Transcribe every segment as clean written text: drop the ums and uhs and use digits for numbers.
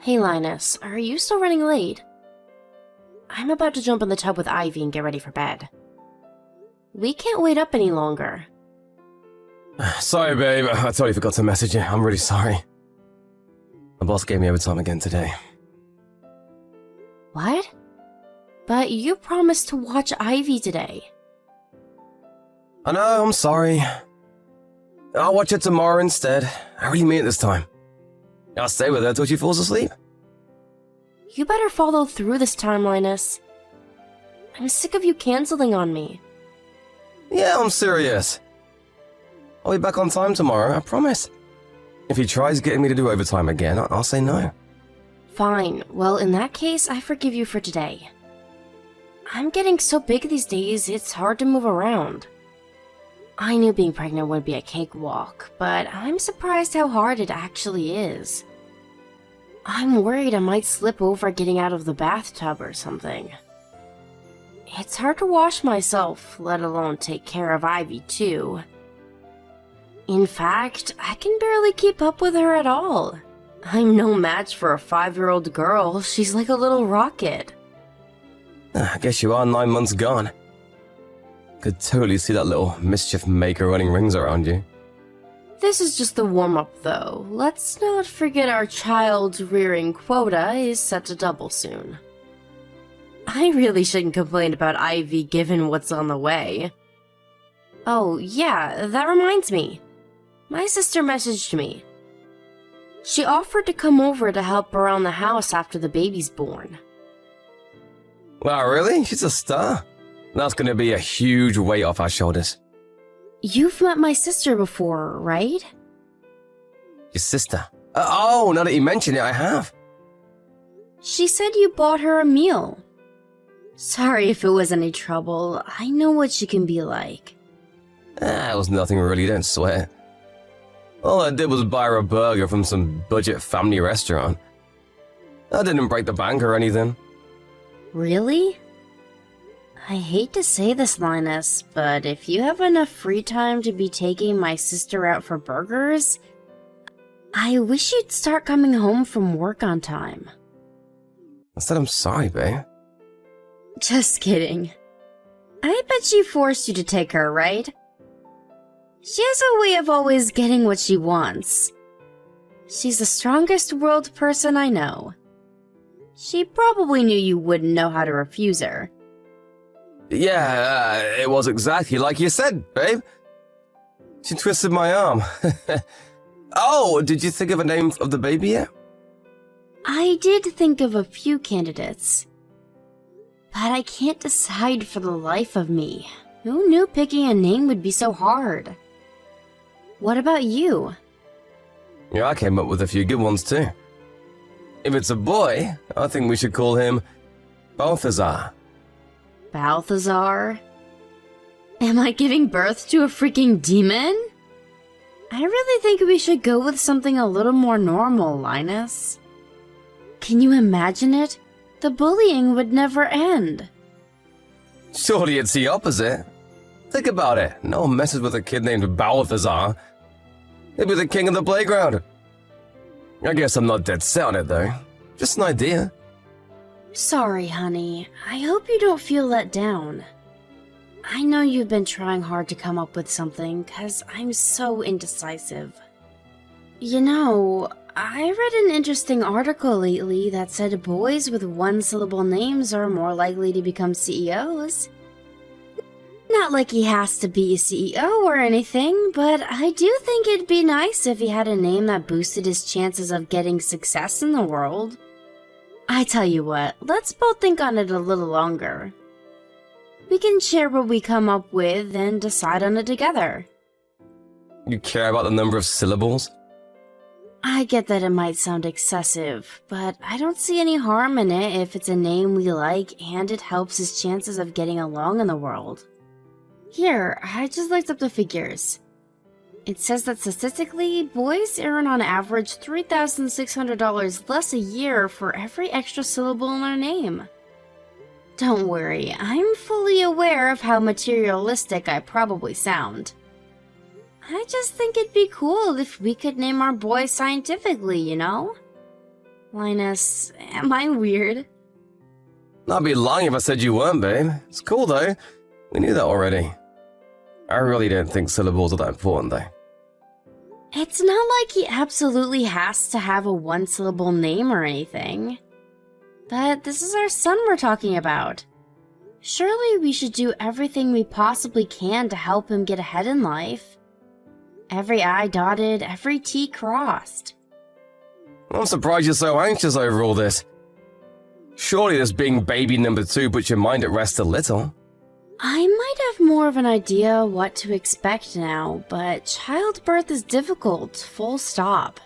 Hey Linus, are you still running late? I'm about to jump in the tub with Ivy and get ready for bed. We can't wait up any longer. Sorry, babe. I totally forgot to message you. I'm really sorry. My boss gave me overtime again today. What? But you promised to watch Ivy today. I know, I'm sorry. I'll watch it tomorrow instead. I really mean it this time. I'll stay with her till she falls asleep. You better follow through this time, Linus. I'm sick of you canceling on me. Yeah, I'm serious. I'll be back on time tomorrow, I promise. If he tries getting me to do overtime again, I'll say no. Fine. Well, in that case, I forgive you for today. I'm getting so big these days, it's hard to move around. I knew being pregnant would be a cakewalk, but I'm surprised how hard it actually is. I'm worried I might slip over getting out of the bathtub or something. It's hard to wash myself, let alone take care of Ivy too. In fact, I can barely keep up with her at all. I'm no match for a 5-year-old girl, she's like a little rocket. I guess you are 9 months gone. Could totally see that little mischief maker running rings around you. This is just the warm-up though. Let's not forget our child-rearing quota is set to double soon. I really shouldn't complain about Ivy given what's on the way. Oh yeah, that reminds me. My sister messaged me. She offered to come over to help around the house after the baby's born. Wow, really? She's a star? That's gonna be a huge weight off our shoulders. You've met my sister before, right? Your sister? Oh, now that you mention it, I have. She said you bought her a meal. Sorry if it was any trouble. I know what she can be like. It was nothing really, don't sweat. All I did was buy her a burger from some budget family restaurant. I didn't break the bank or anything. Really? I hate to say this, Linus, but if you have enough free time to be taking my sister out for burgers, I wish you'd start coming home from work on time. I said I'm sorry, babe. Just kidding. I bet she forced you to take her, right? She has a way of always getting what she wants. She's the strongest world person I know. She probably knew you wouldn't know how to refuse her. Yeah, it was exactly like you said, babe. She twisted my arm. Oh, did you think of a name of the baby yet? I did think of a few candidates, but I can't decide for the life of me. Who knew picking a name would be so hard? What about you? Yeah, I came up with a few good ones too. If it's a boy, I think we should call him Balthazar. Balthazar? Am I giving birth to a freaking demon? I really think we should go with something a little more normal, Linus. Can you imagine it? The bullying would never end. Surely it's the opposite. Think about it. No one messes with a kid named Balthazar. He'd be the king of the playground. I guess I'm not dead set on it though. Just an idea. Sorry, honey. I hope you don't feel let down. I know you've been trying hard to come up with something, 'cause I'm so indecisive. You know, I read an interesting article lately that said boys with one-syllable names are more likely to become CEOs. Not like he has to be a CEO or anything, but I do think it'd be nice if he had a name that boosted his chances of getting success in the world. I tell you what, let's both think on it a little longer. We can share what we come up with and decide on it together. You care about the number of syllables? I get that it might sound excessive, but I don't see any harm in it if it's a name we like and it helps his chances of getting along in the world. Here, I just looked up the figures. It says that statistically, boys earn on average $3,600 less a year for every extra syllable in their name. Don't worry, I'm fully aware of how materialistic I probably sound. I just think it'd be cool if we could name our boy scientifically, you know? Linus, am I weird? I'd be lying if I said you weren't, babe. It's cool, though. We knew that already. I really don't think syllables are that important, though. It's not like he absolutely has to have a one-syllable name or anything. But this is our son we're talking about. Surely we should do everything we possibly can to help him get ahead in life. Every I dotted, every T crossed. I'm surprised you're so anxious over all this. Surely this being baby number 2 puts your mind at rest a little. I might have more of an idea what to expect now, but childbirth is difficult, full stop.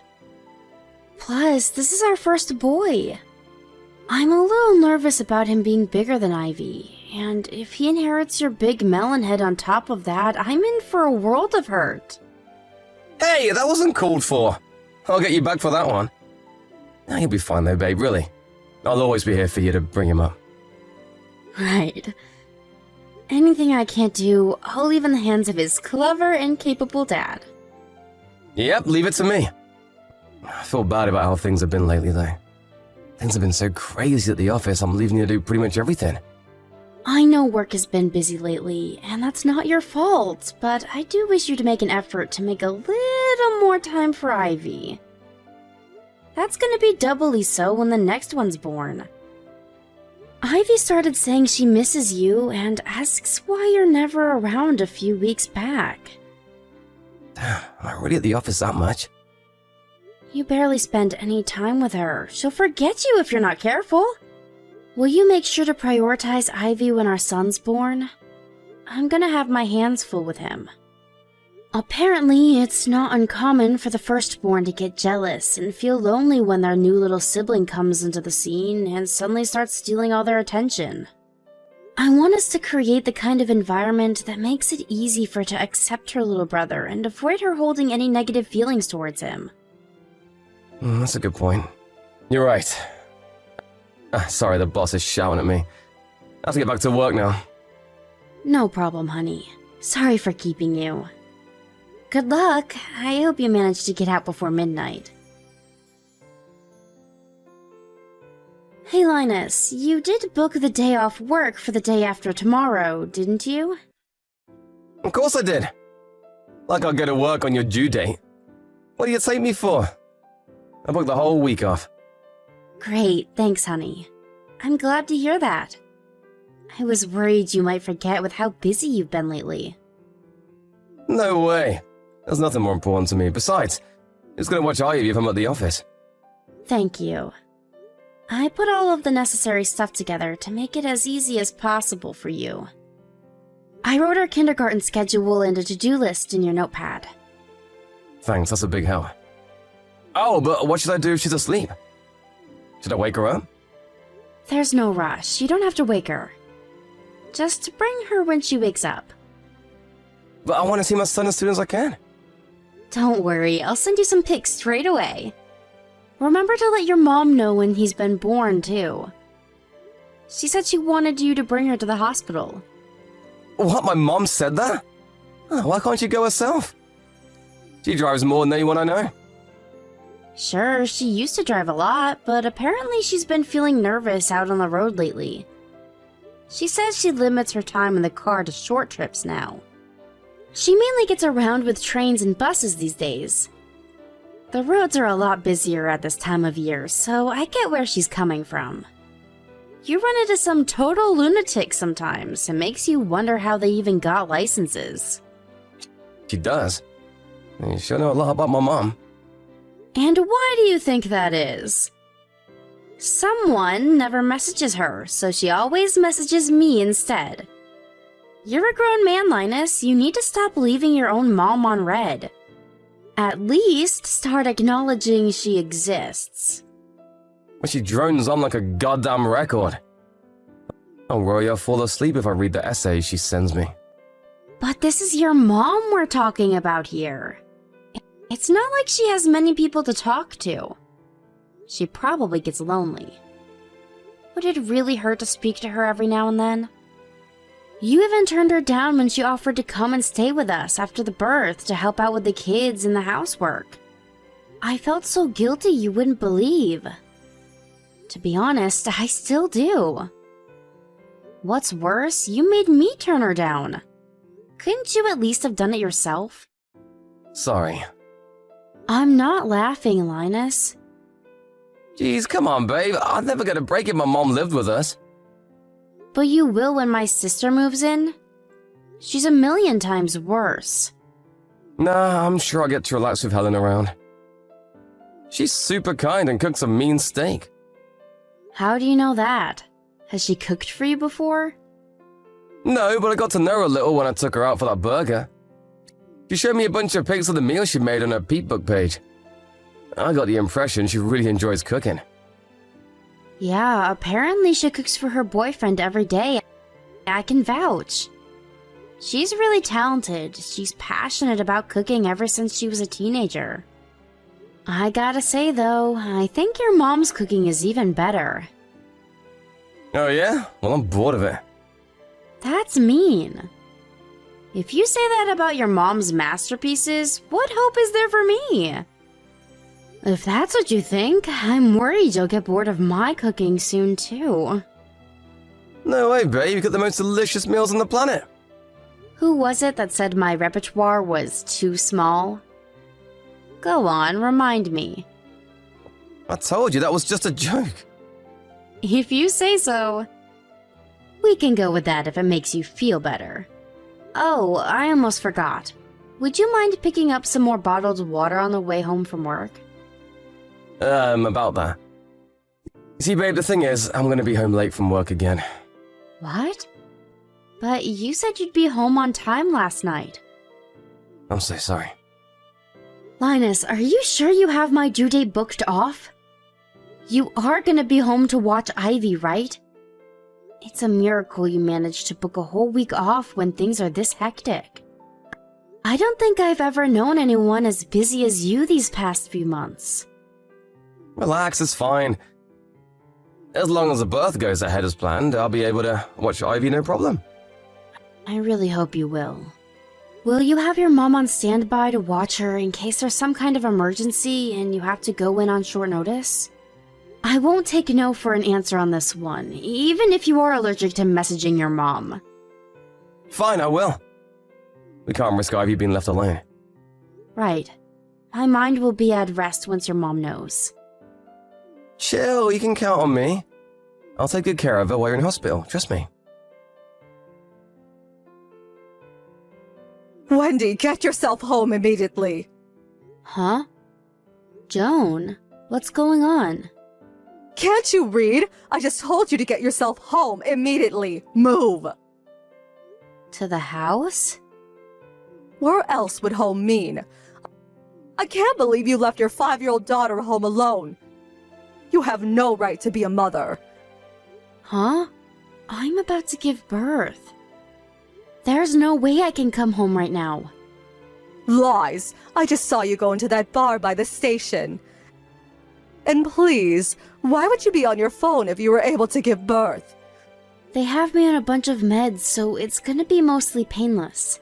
Plus, this is our first boy. I'm a little nervous about him being bigger than Ivy, and if he inherits your big melon head on top of that, I'm in for a world of hurt. Hey, that wasn't called for. I'll get you back for that one. Now you'll be fine though, babe, really. I'll always be here for you to bring him up. Right. Anything I can't do, I'll leave in the hands of his clever and capable dad. Yep, leave it to me. I feel bad about how things have been lately, though. Things have been so crazy at the office, I'm leaving you to do pretty much everything. I know work has been busy lately, and that's not your fault, but I do wish you to make an effort to make a little more time for Ivy. That's gonna be doubly so when the next one's born. Ivy started saying she misses you and asks why you're never around a few weeks back. Am I really at the office that much? You barely spend any time with her. She'll forget you if you're not careful. Will you make sure to prioritize Ivy when our son's born? I'm gonna have my hands full with him. Apparently, it's not uncommon for the firstborn to get jealous and feel lonely when their new little sibling comes into the scene and suddenly starts stealing all their attention. I want us to create the kind of environment that makes it easy for her to accept her little brother and avoid her holding any negative feelings towards him. That's a good point. You're right. Sorry, the boss is shouting at me. I have to get back to work now. No problem, honey. Sorry for keeping you. Good luck. I hope you manage to get out before midnight. Hey Linus, you did book the day off work for the day after tomorrow, didn't you? Of course I did. Like I'll go to work on your due date. What do you take me for? I booked the whole week off. Great, thanks honey. I'm glad to hear that. I was worried you might forget with how busy you've been lately. No way. There's nothing more important to me. Besides, who's gonna watch Ivy if I'm at the office? Thank you. I put all of the necessary stuff together to make it as easy as possible for you. I wrote her kindergarten schedule and a to-do list in your notepad. Thanks, that's a big help. Oh, but what should I do if she's asleep? Should I wake her up? There's no rush. You don't have to wake her. Just bring her when she wakes up. But I want to see my son as soon as I can. Don't worry, I'll send you some pics straight away. Remember to let your mom know when he's been born, too. She said she wanted you to bring her to the hospital. What, my mom said that? Oh, why can't she go herself? She drives more than anyone I know. Sure, she used to drive a lot, but apparently she's been feeling nervous out on the road lately. She says she limits her time in the car to short trips now. She mainly gets around with trains and buses these days. The roads are a lot busier at this time of year, so I get where she's coming from. You run into some total lunatics sometimes. It makes you wonder how they even got licenses. She does. You sure know a lot about my mom. And why do you think that is? Someone never messages her, so she always messages me instead. You're a grown man, Linus. You need to stop leaving your own mom on red. At least start acknowledging she exists. But she drones on like a goddamn record. I'll worry I'll fall asleep if I read the essays she sends me. But this is your mom we're talking about here. It's not like she has many people to talk to. She probably gets lonely. Would it really hurt to speak to her every now and then? You even turned her down when she offered to come and stay with us after the birth to help out with the kids and the housework. I felt so guilty you wouldn't believe. To be honest, I still do. What's worse, you made me turn her down. Couldn't you at least have done it yourself? Sorry. I'm not laughing, Linus. Jeez, come on, babe. I'd never get a break if my mom lived with us. But you will when my sister moves in. She's a million times worse. Nah, I'm sure I'll get to relax with Helen around. She's super kind and cooks a mean steak. How do you know that? Has she cooked for you before? No, but I got to know her a little when I took her out for that burger. She showed me a bunch of pics of the meal she made on her Peatbook page. I got the impression she really enjoys cooking. Yeah, apparently she cooks for her boyfriend every day. I can vouch. She's really talented. She's passionate about cooking ever since she was a teenager. I gotta say though, I think your mom's cooking is even better. Oh yeah? Well, I'm bored of it. That's mean. If you say that about your mom's masterpieces, what hope is there for me? If that's what you think, I'm worried you'll get bored of my cooking soon too. No way, babe. You got the most delicious meals on the planet. Who was it that said my repertoire was too small? Go on, remind me. I told you that was just a joke. If you say so. We can go with that if it makes you feel better. Oh, I almost forgot. Would you mind picking up some more bottled water on the way home from work? About that. See, babe, the thing is, I'm gonna be home late from work again. What? But you said you'd be home on time last night. I'm so sorry. Linus, are you sure you have my due date booked off? You are gonna be home to watch Ivy, right? It's a miracle you managed to book a whole week off when things are this hectic. I don't think I've ever known anyone as busy as you these past few months. Relax, it's fine. As long as the birth goes ahead as planned, I'll be able to watch Ivy no problem. I really hope you will. Will you have your mom on standby to watch her in case there's some kind of emergency and you have to go in on short notice? I won't take no for an answer on this one, even if you are allergic to messaging your mom. Fine, I will. We can't risk Ivy being left alone. Right. My mind will be at rest once your mom knows. Chill, you can count on me. I'll take good care of her while you're in hospital, trust me. Wendy, get yourself home immediately. Huh? Joan, what's going on? Can't you read? I just told you to get yourself home immediately. Move. To the house? Where else would home mean? I can't believe you left your 5-year-old daughter home alone. You have no right to be a mother. Huh? I'm about to give birth. There's no way I can come home right now. Lies. I just saw you go into that bar by the station. And please, why would you be on your phone if you were able to give birth? They have me on a bunch of meds, so it's gonna be mostly painless.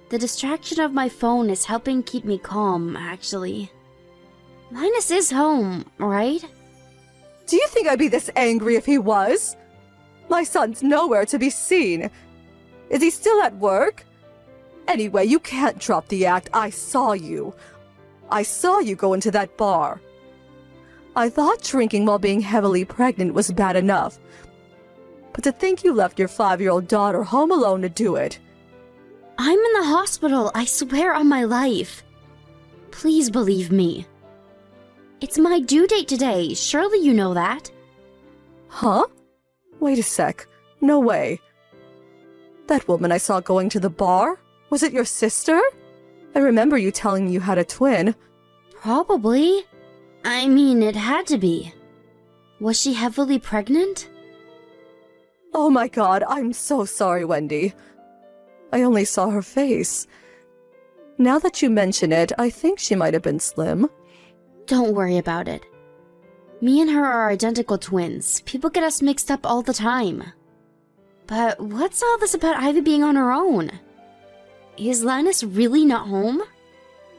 The distraction of my phone is helping keep me calm, actually. Linus is home, right? Do you think I'd be this angry if he was? My son's nowhere to be seen. Is he still at work? Anyway, you can't drop the act. I saw you. I saw you go into that bar. I thought drinking while being heavily pregnant was bad enough. But to think you left your 5-year-old daughter home alone to do it. I'm in the hospital, I swear on my life. Please believe me. It's my due date today, surely you know that. Huh? Wait a sec. No way. That woman I saw going to the bar? Was it your sister? I remember you telling me you had a twin. Probably. I mean, it had to be. Was she heavily pregnant? Oh my god, I'm so sorry, Wendy. I only saw her face. Now that you mention it, I think she might have been slim. Don't worry about it. Me and her are identical twins. People get us mixed up all the time. But what's all this about Ivy being on her own? Is Linus really not home?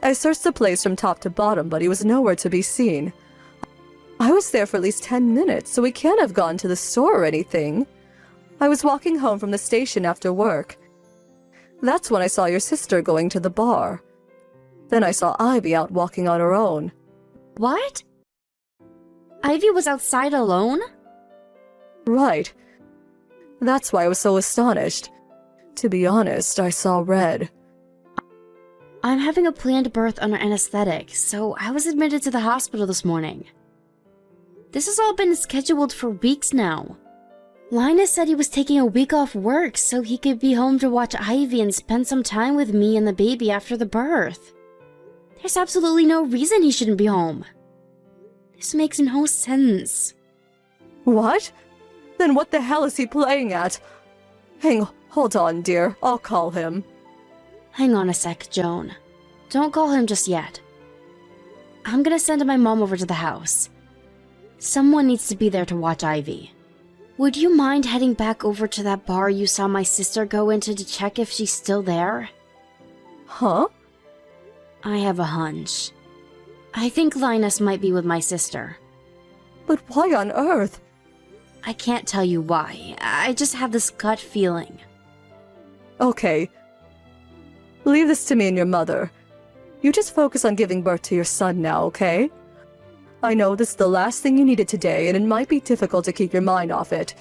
I searched the place from top to bottom, but he was nowhere to be seen. I was there for at least 10 minutes, so we can't have gone to the store or anything. I was walking home from the station after work. That's when I saw your sister going to the bar. Then I saw Ivy out walking on her own. What? Ivy was outside alone? Right. That's why I was so astonished. To be honest, I saw red. I'm having a planned birth under anesthetic, so I was admitted to the hospital this morning. This has all been scheduled for weeks now. Linus said he was taking a week off work so he could be home to watch Ivy and spend some time with me and the baby after the birth. There's absolutely no reason he shouldn't be home. This makes no sense. What? Then what the hell is he playing at? Hold on, dear. I'll call him. Hang on a sec, Joan. Don't call him just yet. I'm gonna send my mom over to the house. Someone needs to be there to watch Ivy. Would you mind heading back over to that bar you saw my sister go into to check if she's still there? Huh? I have a hunch. I think Linus might be with my sister. But why on earth? I can't tell you why. I just have this gut feeling. Okay. Leave this to me and your mother. You just focus on giving birth to your son now, okay? I know this is the last thing you needed today, and it might be difficult to keep your mind off it.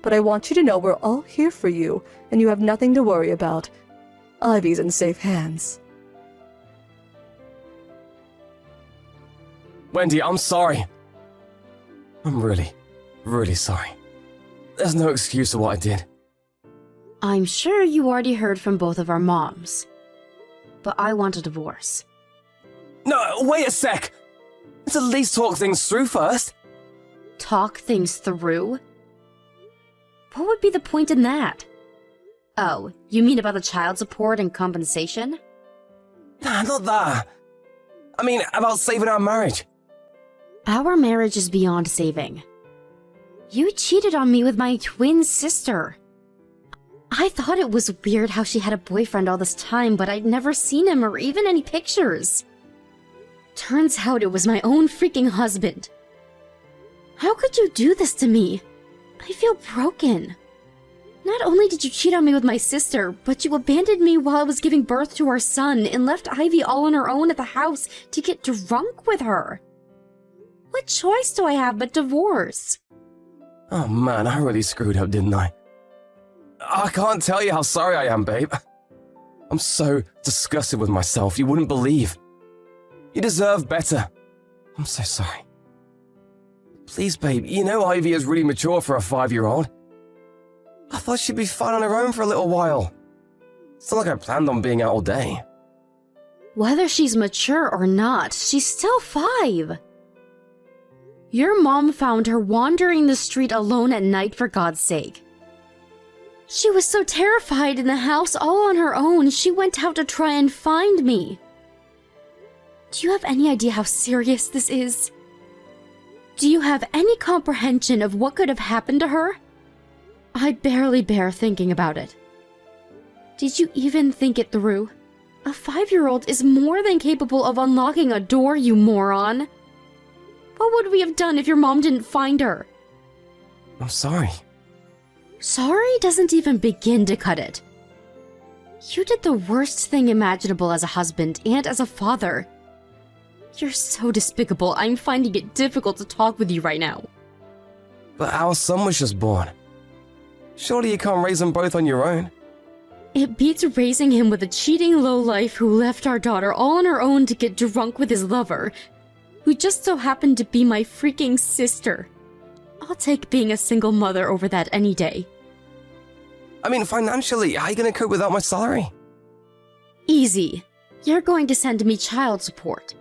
But I want you to know we're all here for you, and you have nothing to worry about. Ivy's in safe hands. Wendy, I'm sorry. I'm really sorry. There's no excuse for what I did. I'm sure you already heard from both of our moms. But I want a divorce. No, wait a sec! Let's at least talk things through first. Talk things through? What would be the point in that? Oh, you mean about the child support and compensation? Nah, not that. I mean, about saving our marriage. Our marriage is beyond saving. You cheated on me with my twin sister. I thought it was weird how she had a boyfriend all this time, but I'd never seen him or even any pictures. Turns out it was my own freaking husband. How could you do this to me? I feel broken. Not only did you cheat on me with my sister, but you abandoned me while I was giving birth to our son and left Ivy all on her own at the house to get drunk with her. What choice do I have but divorce? Oh man, I really screwed up, didn't I? I can't tell you how sorry I am, babe. I'm so disgusted with myself, you wouldn't believe. You deserve better. I'm so sorry. Please, babe, you know Ivy is really mature for a 5-year-old. I thought she'd be fine on her own for a little while. It's not like I planned on being out all day. Whether she's mature or not, she's still 5. Your mom found her wandering the street alone at night, for God's sake. She was so terrified in the house all on her own, she went out to try and find me. Do you have any idea how serious this is? Do you have any comprehension of what could have happened to her? I barely bear thinking about it. Did you even think it through? A 5-year-old is more than capable of unlocking a door, you moron. What would we have done if your mom didn't find her? I'm sorry. Sorry doesn't even begin to cut it. You did the worst thing imaginable as a husband and as a father. You're so despicable, I'm finding it difficult to talk with you right now. But our son was just born. Surely you can't raise them both on your own. It beats raising him with a cheating lowlife who left our daughter all on her own to get drunk with his lover, who just so happened to be my freaking sister. I'll take being a single mother over that any day. I mean, financially, how are you going to cope without my salary? Easy. You're going to send me child support.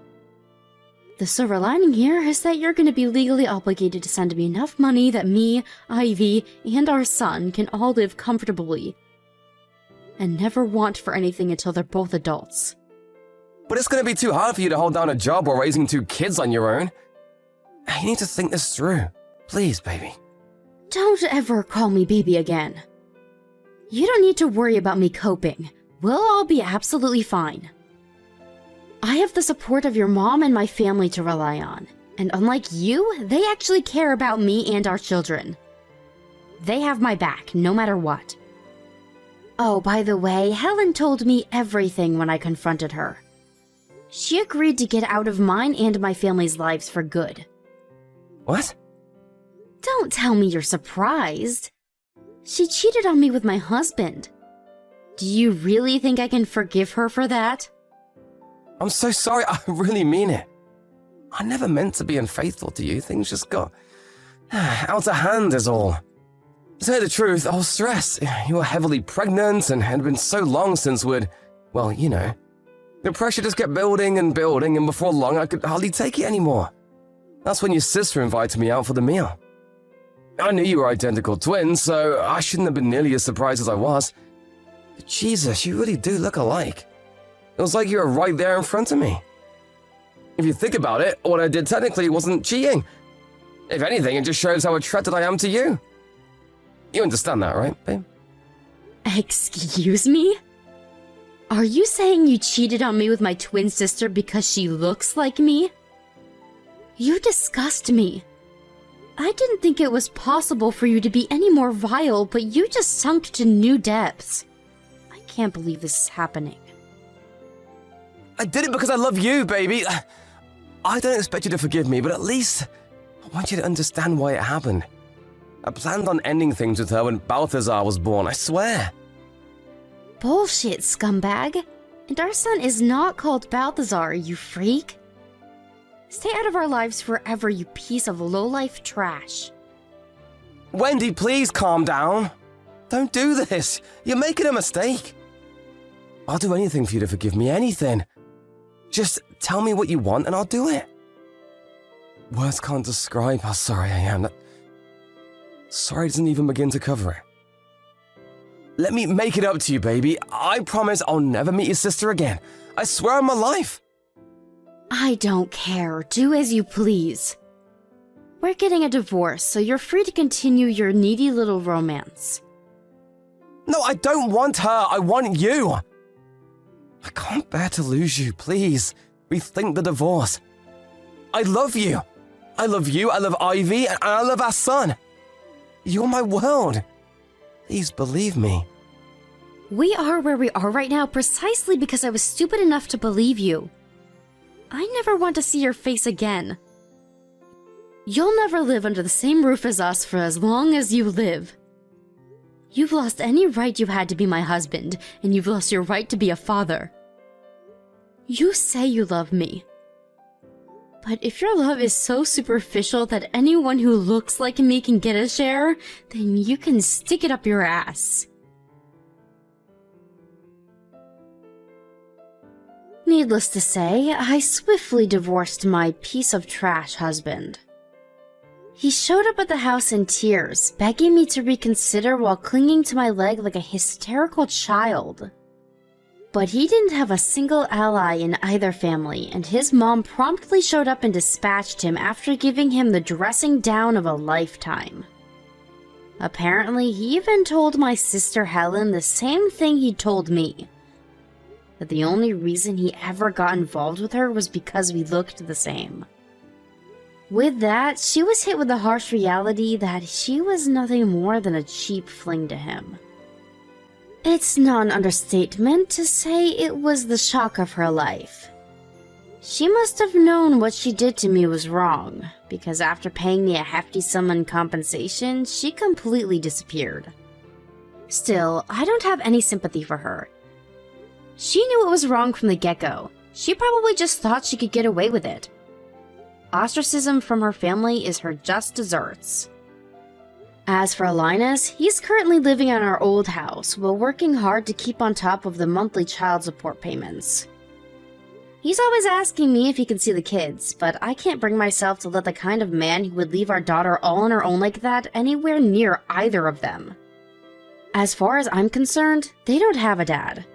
The silver lining here is that you're going to be legally obligated to send me enough money that me, Ivy, and our son can all live comfortably. And never want for anything until they're both adults. But it's going to be too hard for you to hold down a job while raising 2 kids on your own. You need to think this through. Please, baby. Don't ever call me baby again. You don't need to worry about me coping. We'll all be absolutely fine. I have the support of your mom and my family to rely on, And unlike you, they actually care about me and our children. They have my back, no matter what. Oh, by the way, Helen told me everything when I confronted her. She agreed to get out of mine and my family's lives for good. What? Don't tell me you're surprised. She cheated on me with my husband. Do you really think I can forgive her for that? I'm so sorry, I really mean it. I never meant to be unfaithful to you, things just got out of hand is all. To tell you the truth, I was stressed. You were heavily pregnant and had been so long since we'd, well, you know. The pressure just kept building, and before long I could hardly take it anymore. That's when your sister invited me out for the meal. I knew you were identical twins, so I shouldn't have been nearly as surprised as I was. But Jesus, you really do look alike. It was like you were right there in front of me. If you think about it, what I did technically wasn't cheating. If anything, it just shows how attracted I am to you. You understand that, right, babe? Excuse me? Are you saying you cheated on me with my twin sister because she looks like me? You disgust me. I didn't think it was possible for you to be any more vile, but you just sunk to new depths. I can't believe this is happening. I did it because I love you, baby. I don't expect you to forgive me, but at least I want you to understand why it happened. I planned on ending things with her when Balthazar was born, I swear. Bullshit, scumbag. And our son is not called Balthazar, you freak. Stay out of our lives forever, you piece of low-life trash. Wendy, please calm down. Don't do this. You're making a mistake. I'll do anything for you to forgive me, anything. Just tell me what you want and I'll do it. Words can't describe how sorry I am. Sorry doesn't even begin to cover it. Let me make it up to you, baby. I promise I'll never meet your sister again. I swear on my life. I don't care. Do as you please. We're getting a divorce, so you're free to continue your needy little romance. No, I don't want her. I want you. I can't bear to lose you. Please, rethink the divorce. I love you. I love you, I love Ivy, and I love our son. You're my world. Please believe me. We are where we are right now precisely because I was stupid enough to believe you. I never want to see your face again. You'll never live under the same roof as us for as long as you live. You've lost any right you had to be my husband, and you've lost your right to be a father. You say you love me. But if your love is so superficial that anyone who looks like me can get a share, then you can stick it up your ass. Needless to say, I swiftly divorced my piece of trash husband. He showed up at the house in tears, begging me to reconsider while clinging to my leg like a hysterical child. But he didn't have a single ally in either family, and his mom promptly showed up and dispatched him after giving him the dressing down of a lifetime. Apparently, he even told my sister Helen the same thing he told me. That the only reason he ever got involved with her was because we looked the same. With that, she was hit with the harsh reality that she was nothing more than a cheap fling to him. It's not an understatement to say it was the shock of her life. She must have known what she did to me was wrong, because after paying me a hefty sum in compensation, she completely disappeared. Still, I don't have any sympathy for her. She knew it was wrong from the get-go. She probably just thought she could get away with it. Ostracism from her family is her just desserts. As for Linus, he's currently living in our old house while working hard to keep on top of the monthly child support payments. He's always asking me if he can see the kids, but I can't bring myself to let the kind of man who would leave our daughter all on her own like that anywhere near either of them. As far as I'm concerned, they don't have a dad.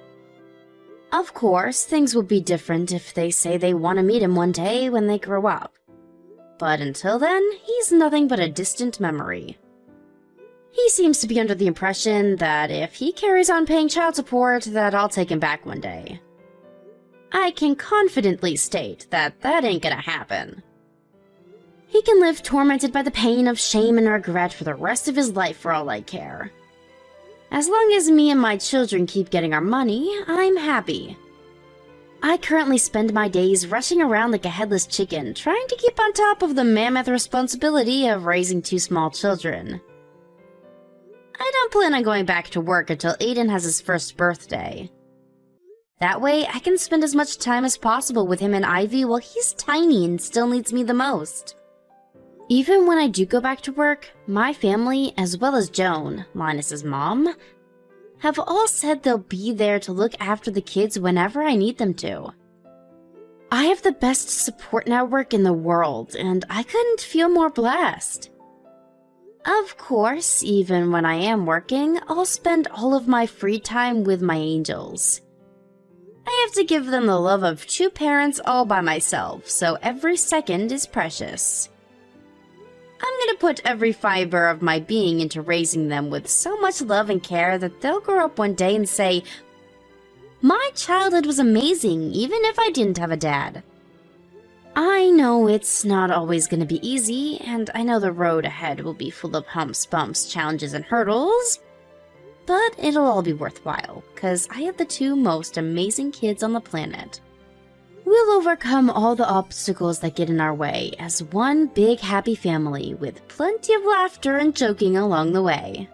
Of course, things will be different if they say they want to meet him one day when they grow up. But until then, he's nothing but a distant memory. He seems to be under the impression that if he carries on paying child support, that I'll take him back one day. I can confidently state that that ain't gonna happen. He can live tormented by the pain of shame and regret for the rest of his life for all I care. As long as me and my children keep getting our money, I'm happy. I currently spend my days rushing around like a headless chicken, trying to keep on top of the mammoth responsibility of raising 2 small children. I don't plan on going back to work until Aiden has his first birthday. That way, I can spend as much time as possible with him and Ivy while he's tiny and still needs me the most. Even when I do go back to work, my family, as well as Joan, Linus's mom, have all said they'll be there to look after the kids whenever I need them to. I have the best support network in the world, and I couldn't feel more blessed. Of course, even when I am working, I'll spend all of my free time with my angels. I have to give them the love of 2 parents all by myself, so every second is precious. I'm gonna put every fiber of my being into raising them with so much love and care that they'll grow up one day and say, "My childhood was amazing, even if I didn't have a dad." I know it's not always gonna be easy, and I know the road ahead will be full of humps, bumps, challenges, and hurdles, but it'll all be worthwhile, because I have the 2 most amazing kids on the planet. We'll overcome all the obstacles that get in our way as one big happy family with plenty of laughter and joking along the way.